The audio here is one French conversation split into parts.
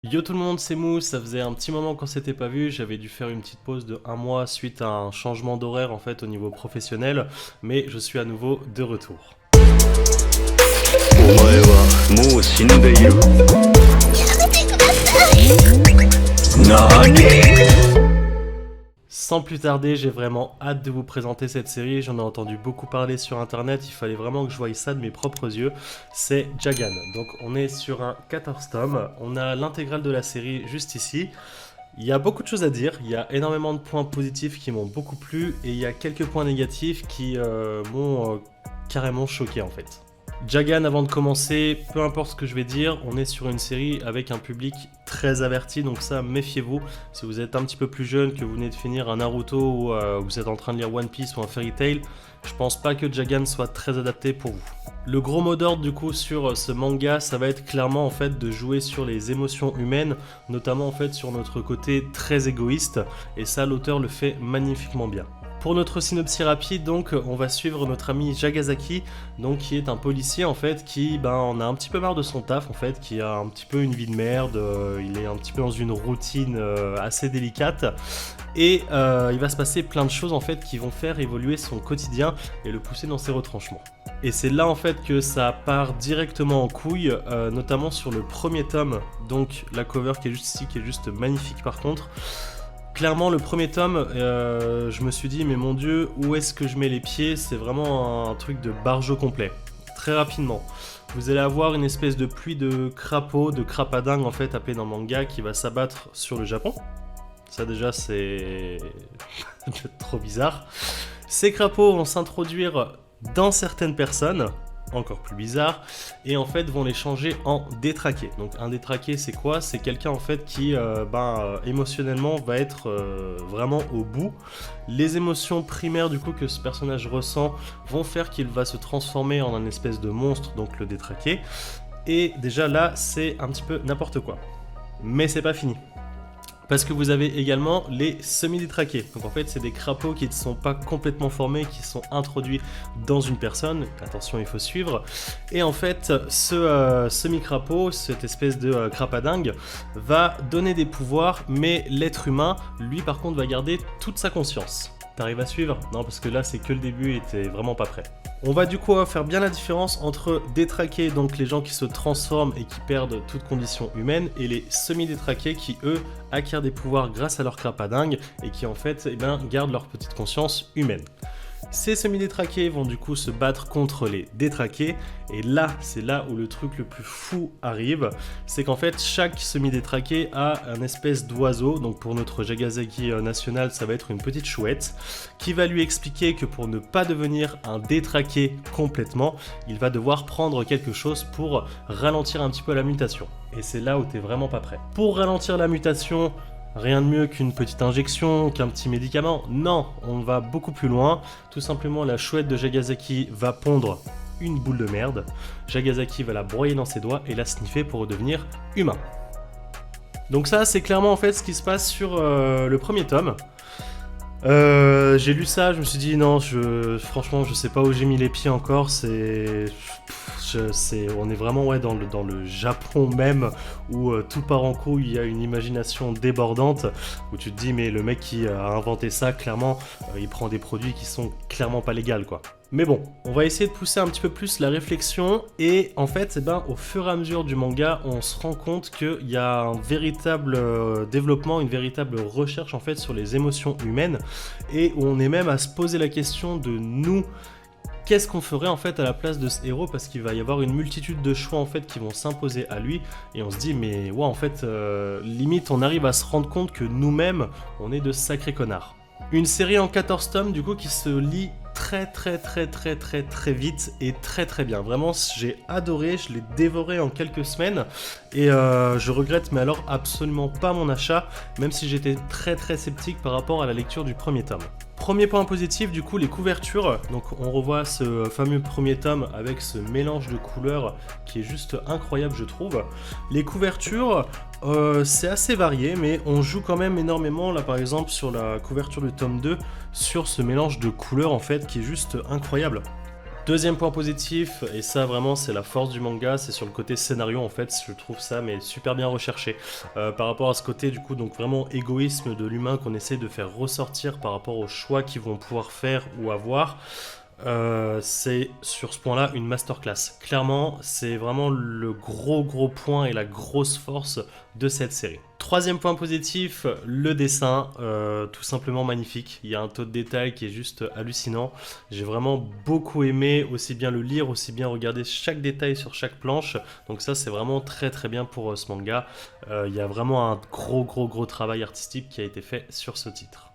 Yo tout le monde, c'est Mou, ça faisait un petit moment qu'on s'était pas vu, j'avais dû faire une petite pause de 1 mois suite à un changement d'horaire en fait au niveau professionnel, mais je suis à nouveau de retour. お前はもう死んでいる。何？ Sans plus tarder, j'ai vraiment hâte de vous présenter cette série, j'en ai entendu beaucoup parler sur internet, il fallait vraiment que je voie ça de mes propres yeux, c'est Jagan. Donc on est sur un 14 tomes, on a l'intégrale de la série juste ici. Il y a beaucoup de choses à dire, il y a énormément de points positifs qui m'ont beaucoup plu et il y a quelques points négatifs qui m'ont carrément choqué en fait. Jagan, avant de commencer, peu importe ce que je vais dire, on est sur une série avec un public très averti, donc ça, méfiez-vous. Si vous êtes un petit peu plus jeune, que vous venez de finir un Naruto ou vous êtes en train de lire One Piece ou un Fairy Tail, je pense pas que Jagan soit très adapté pour vous. Le gros mot d'ordre du coup sur ce manga, ça va être clairement en fait de jouer sur les émotions humaines, notamment en fait sur notre côté très égoïste, et ça l'auteur le fait magnifiquement bien. Pour notre synopsis rapide, donc, on va suivre notre ami Jagasaki, donc qui est un policier en fait, qui en a un petit peu marre de son taf en fait, qui a un petit peu une vie de merde, il est un petit peu dans une routine assez délicate, et il va se passer plein de choses en fait qui vont faire évoluer son quotidien et le pousser dans ses retranchements. Et c'est là en fait que ça part directement en couille, notamment sur le premier tome, donc la cover qui est juste ici, qui est juste magnifique par contre. Clairement, le premier tome, je me suis dit, mais mon dieu, où est-ce que je mets les pieds? C'est vraiment un truc de barjo complet. Très rapidement, vous allez avoir une espèce de pluie de crapauds, de crapadingues en fait, appelé dans le manga, qui va s'abattre sur le Japon. Ça déjà, c'est trop bizarre. Ces crapauds vont s'introduire dans certaines personnes, encore plus bizarre, et en fait vont les changer en détraqués. Donc un détraqué c'est quoi? C'est quelqu'un en fait qui émotionnellement va être vraiment au bout. Les émotions primaires du coup que ce personnage ressent vont faire qu'il va se transformer en un espèce de monstre, donc le détraqué. Et déjà là c'est un petit peu n'importe quoi. Mais c'est pas fini. Parce que vous avez également les semi-détraqués. Donc en fait, c'est des crapauds qui ne sont pas complètement formés, qui sont introduits dans une personne. Attention, il faut suivre. Et en fait, ce semi-crapaud, cette espèce de crapadingue, va donner des pouvoirs, mais l'être humain, lui par contre, va garder toute sa conscience. T'arrives à suivre? Non, parce que là, c'est que le début et t'es vraiment pas prêt. On va du coup faire bien la différence entre détraqués, donc les gens qui se transforment et qui perdent toute condition humaine, et les semi-détraqués qui, eux, acquièrent des pouvoirs grâce à leur crapadingue et qui, en fait, gardent leur petite conscience humaine. Ces semi-détraqués vont du coup se battre contre les détraqués, et là, c'est là où le truc le plus fou arrive, c'est qu'en fait, chaque semi-détraqué a un espèce d'oiseau, donc pour notre Jagasaki national, ça va être une petite chouette, qui va lui expliquer que pour ne pas devenir un détraqué complètement, il va devoir prendre quelque chose pour ralentir un petit peu la mutation. Et c'est là où t'es vraiment pas prêt. Pour ralentir la mutation, rien de mieux qu'une petite injection, qu'un petit médicament. Non, on va beaucoup plus loin. Tout simplement, la chouette de Jagasaki va pondre une boule de merde. Jagasaki va la broyer dans ses doigts et la sniffer pour redevenir humain. Donc ça, c'est clairement en fait ce qui se passe sur le premier tome. J'ai lu ça, je me suis dit non, franchement, je sais pas où j'ai mis les pieds encore. On est vraiment dans le Japon même où tout part en couille, il y a une imagination débordante où tu te dis mais le mec qui a inventé ça, clairement, il prend des produits qui sont clairement pas légaux quoi. Mais bon, on va essayer de pousser un petit peu plus la réflexion et en fait, au fur et à mesure du manga, on se rend compte qu'il y a un véritable développement, une véritable recherche en fait sur les émotions humaines et où on est même à se poser la question de nous. Qu'est-ce qu'on ferait en fait à la place de ce héros, parce qu'il va y avoir une multitude de choix en fait qui vont s'imposer à lui et on se dit mais ouais en fait limite on arrive à se rendre compte que nous-mêmes on est de sacrés connards. Une série en 14 tomes du coup qui se lit très vite et très bien. Vraiment j'ai adoré, je l'ai dévoré en quelques semaines et je regrette mais alors absolument pas mon achat, même si j'étais très sceptique par rapport à la lecture du premier tome. Premier point positif, du coup, les couvertures. Donc on revoit ce fameux premier tome avec ce mélange de couleurs qui est juste incroyable, je trouve. Les couvertures, c'est assez varié, mais on joue quand même énormément, là par exemple sur la couverture du tome 2, sur ce mélange de couleurs en fait qui est juste incroyable. Deuxième point positif, et ça vraiment c'est la force du manga, c'est sur le côté scénario en fait, je trouve ça mais super bien recherché. Par rapport à ce côté du coup donc vraiment égoïsme de l'humain qu'on essaie de faire ressortir par rapport aux choix qu'ils vont pouvoir faire ou avoir. C'est sur ce point-là une masterclass. Clairement, c'est vraiment le gros point et la grosse force de cette série. Troisième point positif, le dessin, tout simplement magnifique. Il y a un taux de détail qui est juste hallucinant. J'ai vraiment beaucoup aimé aussi bien le lire, aussi bien regarder chaque détail sur chaque planche. Donc ça, c'est vraiment très bien pour ce manga. Il y a vraiment un gros travail artistique qui a été fait sur ce titre.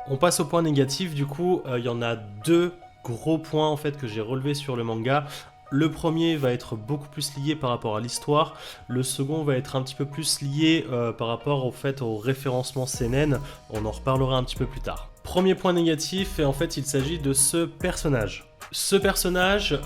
On passe au point négatif, du coup, il y en a deux gros points en fait que j'ai relevé sur le manga. Le premier va être beaucoup plus lié par rapport à l'histoire, le second va être un petit peu plus lié par rapport au fait au référencement CNN, on en reparlera un petit peu plus tard. Premier point négatif, et en fait il s'agit de ce personnage. Ce personnage,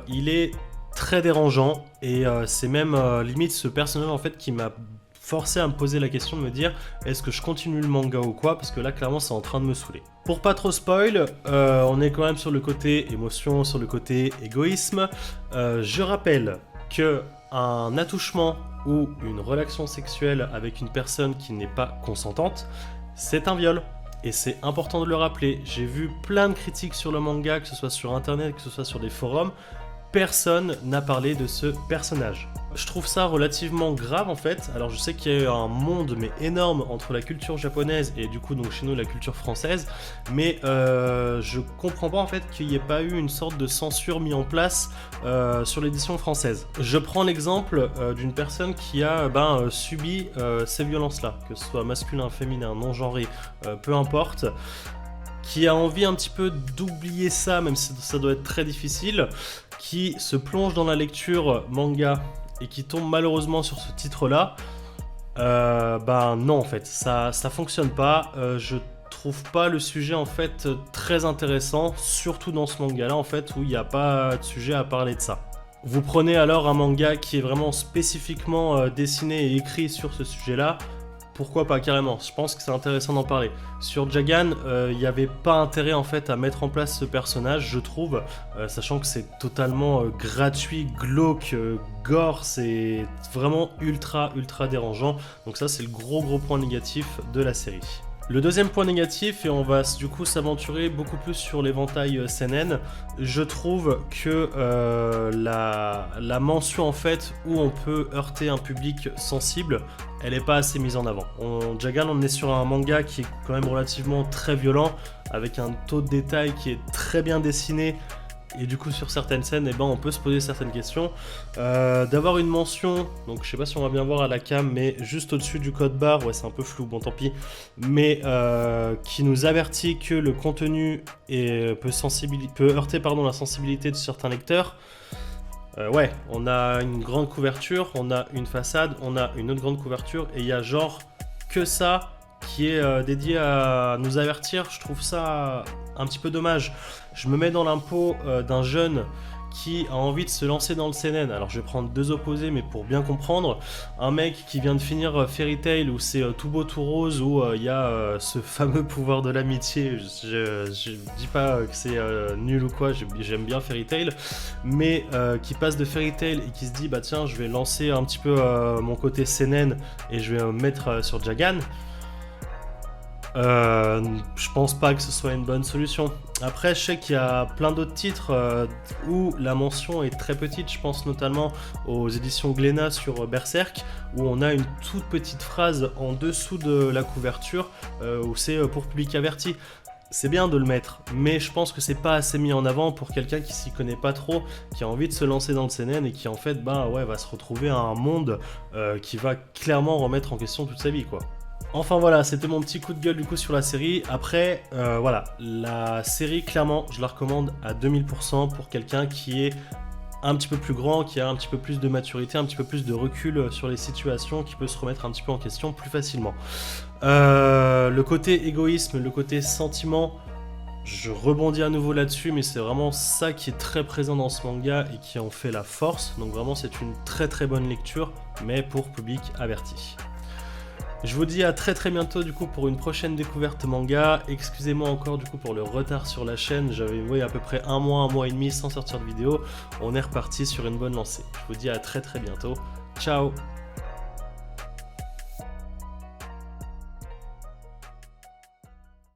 il est très dérangeant et c'est même limite ce personnage en fait qui m'a forcé à me poser la question de me dire est-ce que je continue le manga ou quoi, parce que là clairement c'est en train de me saouler. Pour pas trop spoil, on est quand même sur le côté émotion, sur le côté égoïsme. Je rappelle que un attouchement ou une relation sexuelle avec une personne qui n'est pas consentante, c'est un viol. Et c'est important de le rappeler. J'ai vu plein de critiques sur le manga, que ce soit sur internet, que ce soit sur des forums. Personne n'a parlé de ce personnage. Je trouve ça relativement grave en fait. Alors je sais qu'il y a un monde mais énorme entre la culture japonaise et du coup donc chez nous la culture française, mais je comprends pas en fait qu'il n'y ait pas eu une sorte de censure mise en place sur l'édition française. Je prends l'exemple d'une personne qui a subi ces violences-là, que ce soit masculin, féminin, non-genré, peu importe, qui a envie un petit peu d'oublier ça, même si ça doit être très difficile, qui se plonge dans la lecture manga et qui tombe malheureusement sur ce titre-là, non en fait, ça fonctionne pas. Je trouve pas le sujet en fait très intéressant, surtout dans ce manga-là en fait où il n'y a pas de sujet à parler de ça. Vous prenez alors un manga qui est vraiment spécifiquement dessiné et écrit sur ce sujet-là. Pourquoi pas carrément, je pense que c'est intéressant d'en parler. Sur Jagan, il n'y avait pas intérêt en fait à mettre en place ce personnage, je trouve, sachant que c'est totalement gratuit, glauque, gore, c'est vraiment ultra dérangeant. Donc ça c'est le gros point négatif de la série. Le deuxième point négatif, et on va du coup s'aventurer beaucoup plus sur l'éventail seinen, je trouve que la mention en fait où on peut heurter un public sensible, elle n'est pas assez mise en avant. Jagan, on est sur un manga qui est quand même relativement très violent, avec un taux de détail qui est très bien dessiné, et du coup sur certaines scènes on peut se poser certaines questions. D'avoir une mention, donc je sais pas si on va bien voir à la cam, mais juste au-dessus du code barre, ouais c'est un peu flou, bon tant pis, mais qui nous avertit que le contenu peut heurter la sensibilité de certains lecteurs. Ouais, on a une grande couverture, on a une façade, on a une autre grande couverture, et il y a genre que ça qui est dédié à nous avertir. Je trouve ça un petit peu dommage. Je me mets dans l'impôt d'un jeune qui a envie de se lancer dans le seinen. Alors je vais prendre deux opposés, mais pour bien comprendre, un mec qui vient de finir Fairy Tail où c'est tout beau tout rose, où il y a ce fameux pouvoir de l'amitié. Je dis pas que c'est nul ou quoi, j'aime bien Fairy Tail, mais qui passe de Fairy Tail et qui se dit bah tiens je vais lancer un petit peu mon côté seinen et je vais me mettre sur Jagan. Je pense pas que ce soit une bonne solution. Après, je sais qu'il y a plein d'autres titres où la mention est très petite. Je pense notamment aux éditions Glénat sur Berserk, où on a une toute petite phrase en dessous de la couverture où c'est pour public averti. C'est bien de le mettre, mais je pense que c'est pas assez mis en avant pour quelqu'un qui s'y connaît pas trop, qui a envie de se lancer dans le seinen et qui en fait va se retrouver à un monde qui va clairement remettre en question toute sa vie quoi. Enfin voilà, c'était mon petit coup de gueule du coup sur la série. Après, voilà, la série clairement, je la recommande à 2000% pour quelqu'un qui est un petit peu plus grand, qui a un petit peu plus de maturité, un petit peu plus de recul sur les situations, qui peut se remettre un petit peu en question plus facilement. Le côté égoïsme, le côté sentiment, je rebondis à nouveau là-dessus, mais c'est vraiment ça qui est très présent dans ce manga et qui en fait la force. Donc vraiment, c'est une très bonne lecture, mais pour public averti. Je vous dis à très bientôt du coup pour une prochaine découverte manga. Excusez-moi encore du coup pour le retard sur la chaîne, j'avais à peu près un mois et demi sans sortir de vidéo. On est reparti sur une bonne lancée. Je vous dis à très bientôt. Ciao.